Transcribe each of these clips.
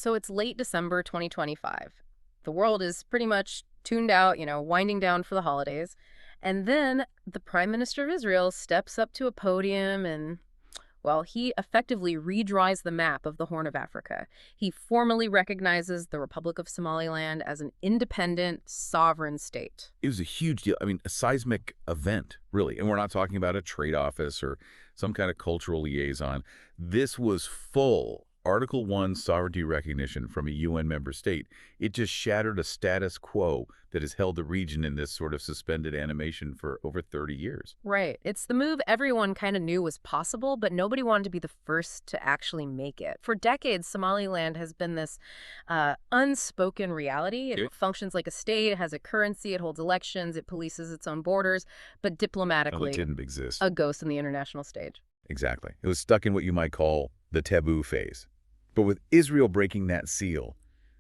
So it's late December 2025. The world is pretty much tuned out, winding down for the holidays. And then the Prime Minister of Israel steps up to a podium and, well, he effectively redraws the map of the Horn of Africa. He formally recognizes the Republic of Somaliland as an independent, sovereign state. It was a huge deal. I mean, a seismic event, really. And we're not talking about a trade office or some kind of cultural liaison. This was full Article 1 sovereignty recognition from a UN member state. It just shattered a status quo that has held the region in this sort of suspended animation for over 30 years. Right. It's the move everyone kind of knew was possible, but nobody wanted to be the first to actually make it. For decades, Somaliland has been this unspoken reality. Yeah. It functions like a state, it has a currency, it holds elections, it polices its own borders, but Well, it diplomatically, didn't exist. a ghost in the international stage. Exactly. It was stuck in what you might call the taboo phase. But with Israel breaking that seal,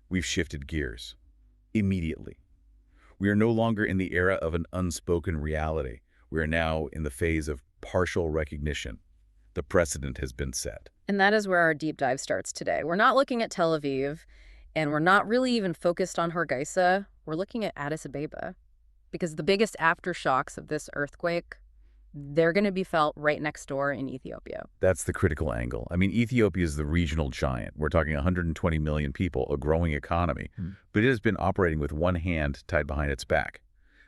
we've shifted gears immediately. We are no longer in the era of an unspoken reality. We are now in the phase of partial recognition. The precedent has been set. And that is where our deep dive starts today. We're not looking at Tel Aviv, and we're not really even focused on Hargeisa. We're looking at Addis Ababa, because the biggest aftershocks of this earthquake, they're going to be felt right next door in Ethiopia. That's the critical angle. I mean, Ethiopia is the regional giant. We're talking 120 million people, a growing economy, but it has been operating with one hand tied behind its back.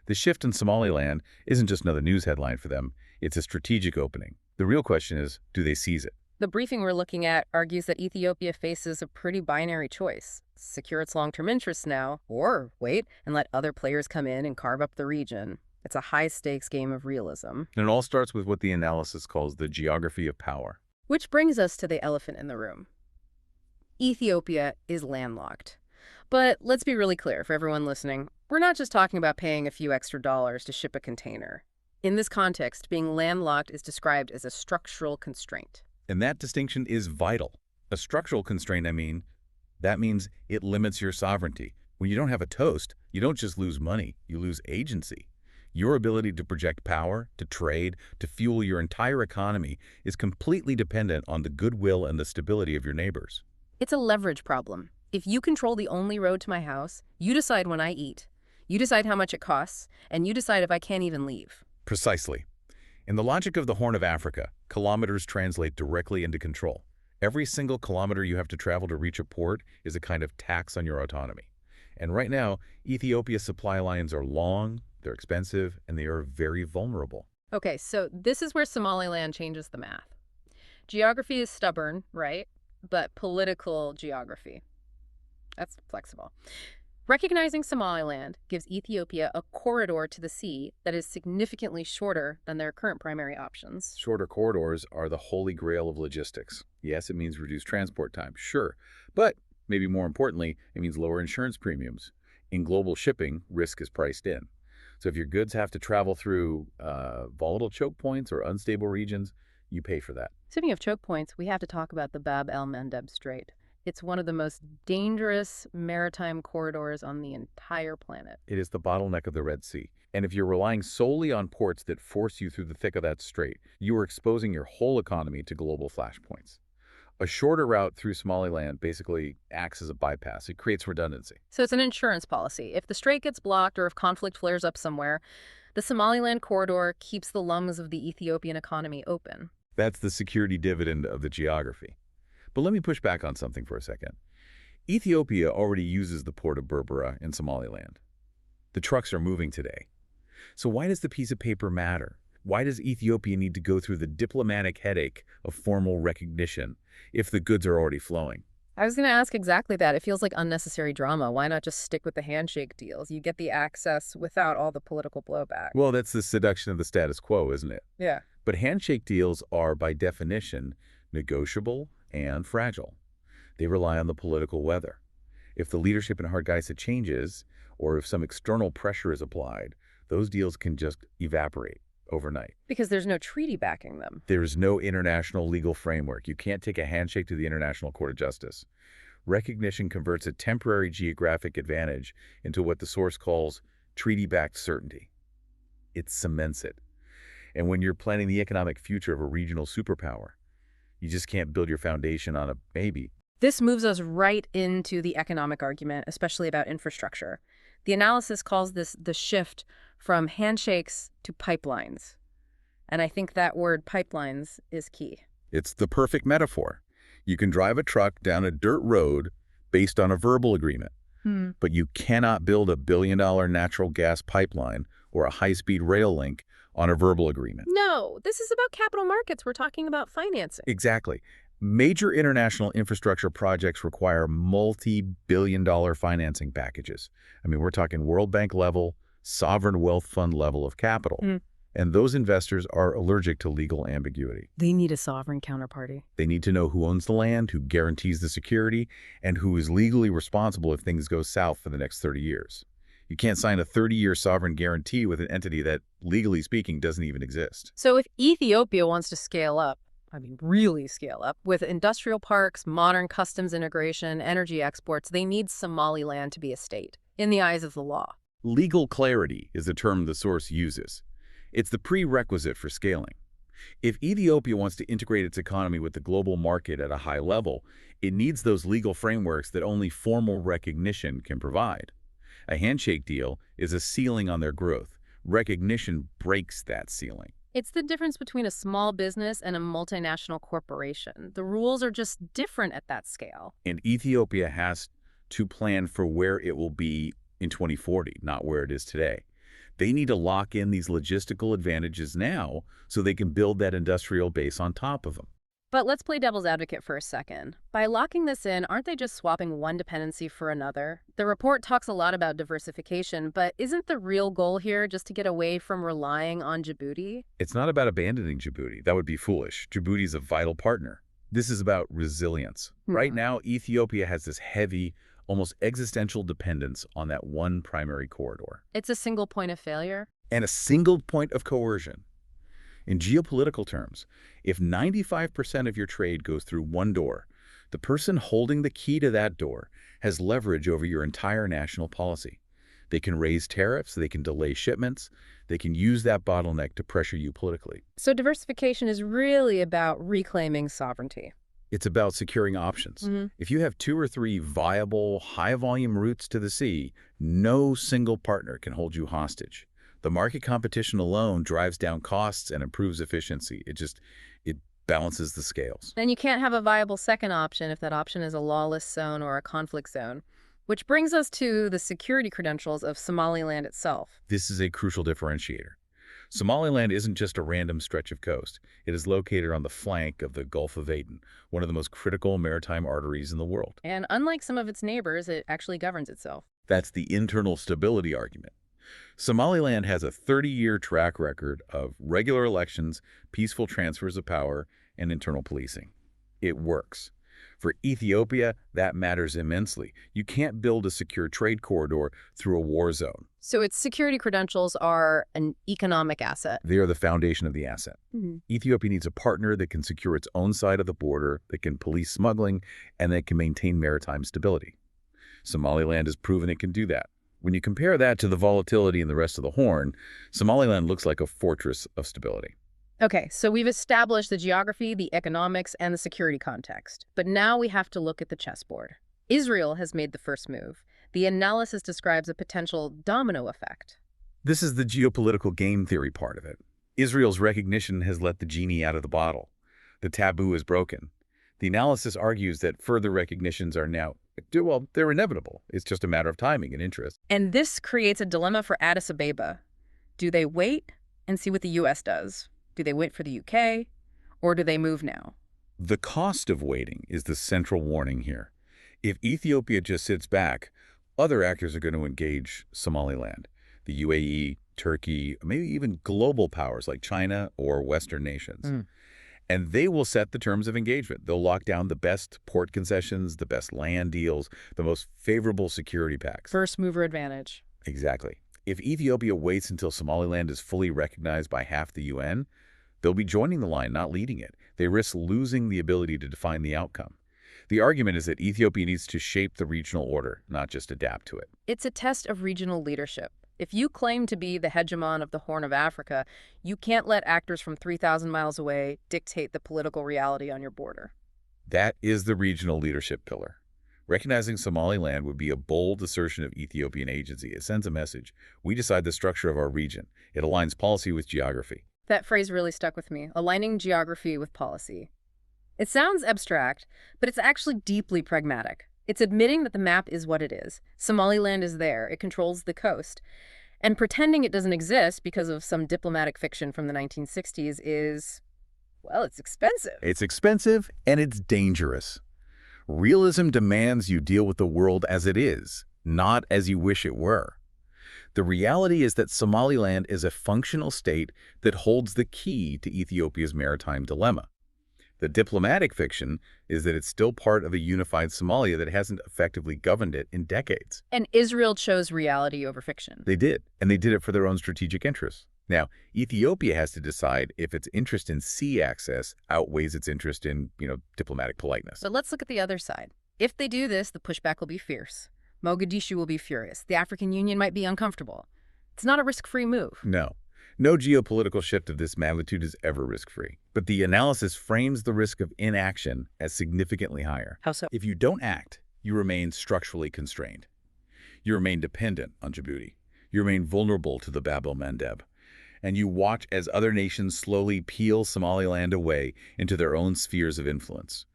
The shift in Somaliland isn't just another news headline for them. It's a strategic opening. The real question is, do they seize it? The briefing we're looking at argues that Ethiopia faces a pretty binary choice: secure its long-term interests now, or wait and let other players come in and carve up the region. It's a high-stakes game of realism. And it all starts with what the analysis calls the geography of power. Which brings us to the elephant in the room. Ethiopia is landlocked. But let's be really clear for everyone listening. We're not just talking about paying a few extra dollars to ship a container. In this context, being landlocked is described as a structural constraint. And that distinction is vital. A structural constraint, that means it limits your sovereignty. When you don't have a toast, you don't just lose money, you lose agency. Your ability to project power, to trade, to fuel your entire economy is completely dependent on the goodwill and the stability of your neighbors. It's a leverage problem. If you control the only road to my house, you decide when I eat, you decide how much it costs, and you decide if I can't even leave. Precisely. In the logic of the Horn of Africa, kilometers translate directly into control. Every single kilometer you have to travel to reach a port is a kind of tax on your autonomy. And right now, Ethiopia's supply lines are long, they're expensive, and they are very vulnerable. Okay, so this is where Somaliland changes the math. Geography is stubborn, right? But political geography, that's flexible. Recognizing Somaliland gives Ethiopia a corridor to the sea that is significantly shorter than their current primary options. Shorter corridors are the holy grail of logistics. Yes, it means reduced transport time, sure. But maybe more importantly, it means lower insurance premiums. In global shipping, risk is priced in. So if your goods have to travel through volatile choke points or unstable regions, you pay for that. Speaking of choke points, we have to talk about the Bab el-Mandeb Strait. It's one of the most dangerous maritime corridors on the entire planet. It is the bottleneck of the Red Sea. And if you're relying solely on ports that force you through the thick of that strait, you are exposing your whole economy to global flashpoints. A shorter route through Somaliland basically acts as a bypass. It creates redundancy. So it's an insurance policy. If the strait gets blocked or if conflict flares up somewhere, the Somaliland corridor keeps the lungs of the Ethiopian economy open. That's the security dividend of the geography. But let me push back on something for a second. Ethiopia already uses the port of Berbera in Somaliland. The trucks are moving today. So why does the piece of paper matter? Why does Ethiopia need to go through the diplomatic headache of formal recognition if the goods are already flowing? I was going to ask exactly that. It feels like unnecessary drama. Why not just stick with the handshake deals? You get the access without all the political blowback. Well, that's the seduction of the status quo, isn't it? Yeah. But handshake deals are, by definition, negotiable and fragile. They rely on the political weather. If the leadership in Hargeisa changes, or if some external pressure is applied, those deals can just evaporate overnight. Because there's no treaty backing them. There is no international legal framework. You can't take a handshake to the International Court of Justice. Recognition converts a temporary geographic advantage into what the source calls treaty-backed certainty. It cements it. And when you're planning the economic future of a regional superpower, you just can't build your foundation on a maybe. This moves us right into the economic argument, especially about infrastructure. The analysis calls this the shift from handshakes to pipelines. And I think that word pipelines is key. It's the perfect metaphor. You can drive a truck down a dirt road based on a verbal agreement, but you cannot build a billion-dollar natural gas pipeline or a high-speed rail link on a verbal agreement. No, this is about capital markets. We're talking about financing. Exactly. Major international infrastructure projects require multi-billion-dollar financing packages. I mean, we're talking World Bank level, sovereign wealth fund level of capital. And those investors are allergic to legal ambiguity. They need a sovereign counterparty. They need to know who owns the land, who guarantees the security, and who is legally responsible if things go south for the next 30 years. You can't sign a 30-year sovereign guarantee with an entity that, legally speaking, doesn't even exist. So if Ethiopia wants to scale up, I mean really scale up, with industrial parks, modern customs integration, energy exports, they need Somaliland to be a state, in the eyes of the law. Legal clarity is the term the source uses. It's the prerequisite for scaling. If Ethiopia wants to integrate its economy with the global market at a high level, it needs those legal frameworks that only formal recognition can provide. A handshake deal is a ceiling on their growth. Recognition breaks that ceiling. It's the difference between a small business and a multinational corporation. The rules are just different at that scale. And Ethiopia has to plan for where it will be in 2040, not where it is today. They need to lock in these logistical advantages now so they can build that industrial base on top of them. But let's play devil's advocate for a second. By locking this in, aren't they just swapping one dependency for another? The report talks a lot about diversification, but isn't the real goal here just to get away from relying on Djibouti? It's not about abandoning Djibouti. That would be foolish. Djibouti is a vital partner. This is about resilience. Right now, Ethiopia has this heavy, almost existential dependence on that one primary corridor. It's a single point of failure. And a single point of coercion. In geopolitical terms, if 95% of your trade goes through one door, the person holding the key to that door has leverage over your entire national policy. They can raise tariffs, they can delay shipments, they can use that bottleneck to pressure you politically. So diversification is really about reclaiming sovereignty. It's about securing options. If you have 2 or 3 viable, high-volume routes to the sea, no single partner can hold you hostage. The market competition alone drives down costs and improves efficiency. It balances the scales. And you can't have a viable second option if that option is a lawless zone or a conflict zone. Which brings us to the security credentials of Somaliland itself. This is a crucial differentiator. Somaliland isn't just a random stretch of coast. It is located on the flank of the Gulf of Aden, one of the most critical maritime arteries in the world. And unlike some of its neighbors, it actually governs itself. That's the internal stability argument. Somaliland has a 30-year track record of regular elections, peaceful transfers of power, and internal policing. It works. For Ethiopia, that matters immensely. You can't build a secure trade corridor through a war zone. So its security credentials are an economic asset. They are the foundation of the asset. Ethiopia needs a partner that can secure its own side of the border, that can police smuggling, and that can maintain maritime stability. Somaliland has proven it can do that. When you compare that to the volatility in the rest of the Horn, Somaliland looks like a fortress of stability. Okay, so we've established the geography, the economics, and the security context. But now we have to look at the chessboard. Israel has made the first move. The analysis describes a potential domino effect. This is the geopolitical game theory part of it. Israel's recognition has let the genie out of the bottle. The taboo is broken. The analysis argues that further recognitions are now, well, they're inevitable. It's just a matter of timing and interest. And this creates a dilemma for Addis Ababa. Do they wait and see what the U.S. does? Do they wait for the UK? Or do they move now? The cost of waiting is the central warning here. If Ethiopia just sits back, other actors are going to engage Somaliland. The UAE, Turkey, maybe even global powers like China or Western nations. And they will set the terms of engagement. They'll lock down the best port concessions, the best land deals, the most favorable security packs. First mover advantage. Exactly. If Ethiopia waits until Somaliland is fully recognized by half the UN, they'll be joining the line, not leading it. They risk losing the ability to define the outcome. The argument is that Ethiopia needs to shape the regional order, not just adapt to it. It's a test of regional leadership. If you claim to be the hegemon of the Horn of Africa, you can't let actors from 3,000 miles away dictate the political reality on your border. That is the regional leadership pillar. Recognizing Somaliland would be a bold assertion of Ethiopian agency. It sends a message. We decide the structure of our region. It aligns policy with geography. That phrase really stuck with me, aligning geography with policy. It sounds abstract, but it's actually deeply pragmatic. It's admitting that the map is what it is. Somaliland is there. It controls the coast. And pretending it doesn't exist because of some diplomatic fiction from the 1960s is, well, it's expensive. It's expensive and it's dangerous. Realism demands you deal with the world as it is, not as you wish it were. The reality is that Somaliland is a functional state that holds the key to Ethiopia's maritime dilemma. The diplomatic fiction is that it's still part of a unified Somalia that hasn't effectively governed it in decades. And Israel chose reality over fiction. They did, and they did it for their own strategic interests. Now, Ethiopia has to decide if its interest in sea access outweighs its interest in, diplomatic politeness. But let's look at the other side. If they do this, the pushback will be fierce. Mogadishu will be furious. The African Union might be uncomfortable. It's not a risk-free move. No geopolitical shift of this magnitude is ever risk-free. But the analysis frames the risk of inaction as significantly higher. How so? If you don't act, you remain structurally constrained. You remain dependent on Djibouti. You remain vulnerable to the Bab el-Mandeb. And you watch as other nations slowly peel Somaliland away into their own spheres of influence.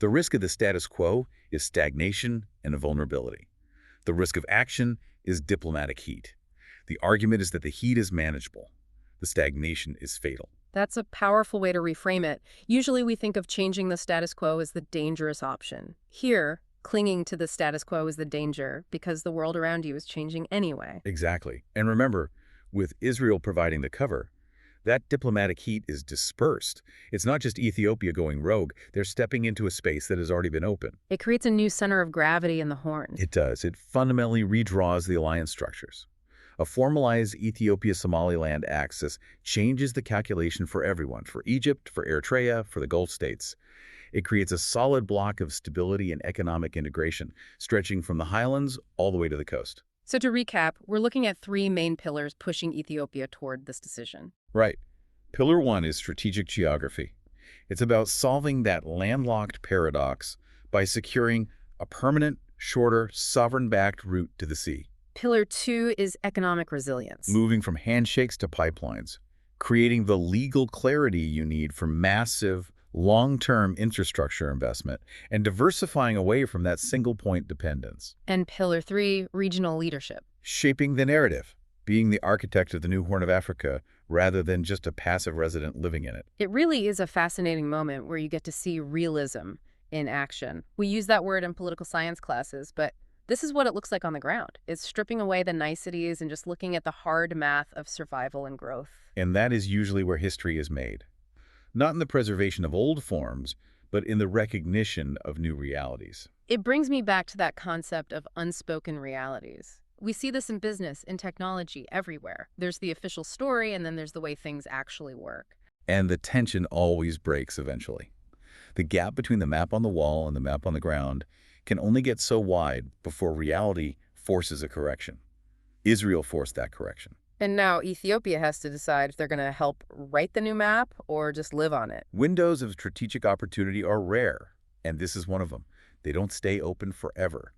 The risk of the status quo is stagnation and vulnerability. The risk of action is diplomatic heat. The argument is that the heat is manageable. The stagnation is fatal. That's a powerful way to reframe it. Usually we think of changing the status quo as the dangerous option. Here, clinging to the status quo is the danger because the world around you is changing anyway. Exactly. And remember, with Israel providing the cover, that diplomatic heat is dispersed. It's not just Ethiopia going rogue. They're stepping into a space that has already been open. It creates a new center of gravity in the Horn. It does. It fundamentally redraws the alliance structures. A formalized Ethiopia-Somaliland axis changes the calculation for everyone, for Egypt, for Eritrea, for the Gulf states. It creates a solid block of stability and economic integration, stretching from the highlands all the way to the coast. So to recap, we're looking at three main pillars pushing Ethiopia toward this decision. Right. Pillar 1 is strategic geography. It's about solving that landlocked paradox by securing a permanent, shorter, sovereign-backed route to the sea. Pillar 2 is economic resilience. Moving from handshakes to pipelines, creating the legal clarity you need for massive, long-term infrastructure investment, and diversifying away from that single-point dependence. And Pillar 3, regional leadership. Shaping the narrative, being the architect of the new Horn of Africa rather than just a passive resident living in it. It really is a fascinating moment where you get to see realism in action. We use that word in political science classes, but this is what it looks like on the ground. It's stripping away the niceties and just looking at the hard math of survival and growth. And that is usually where history is made. Not in the preservation of old forms, but in the recognition of new realities. It brings me back to that concept of unspoken realities. We see this in business, in technology, everywhere. There's the official story, and then there's the way things actually work. And the tension always breaks eventually. The gap between the map on the wall and the map on the ground can only get so wide before reality forces a correction. Israel forced that correction. And now Ethiopia has to decide if they're going to help write the new map or just live on it. Windows of strategic opportunity are rare, and this is one of them. They don't stay open forever.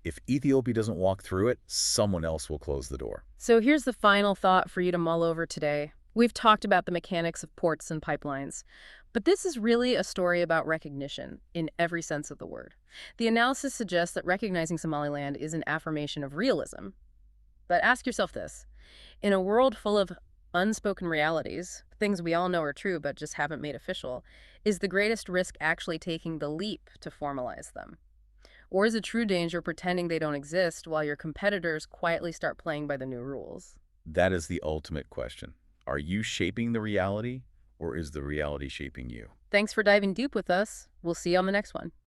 If Ethiopia doesn't walk through it, someone else will close the door. So here's the final thought for you to mull over today. We've talked about the mechanics of ports and pipelines, but this is really a story about recognition in every sense of the word. The analysis suggests that recognizing Somaliland is an affirmation of realism. But ask yourself this. In a world full of unspoken realities, things we all know are true but just haven't made official, is the greatest risk actually taking the leap to formalize them? Or is a true danger pretending they don't exist while your competitors quietly start playing by the new rules? That is the ultimate question. Are you shaping the reality, or is the reality shaping you? Thanks for diving deep with us. We'll see you on the next one.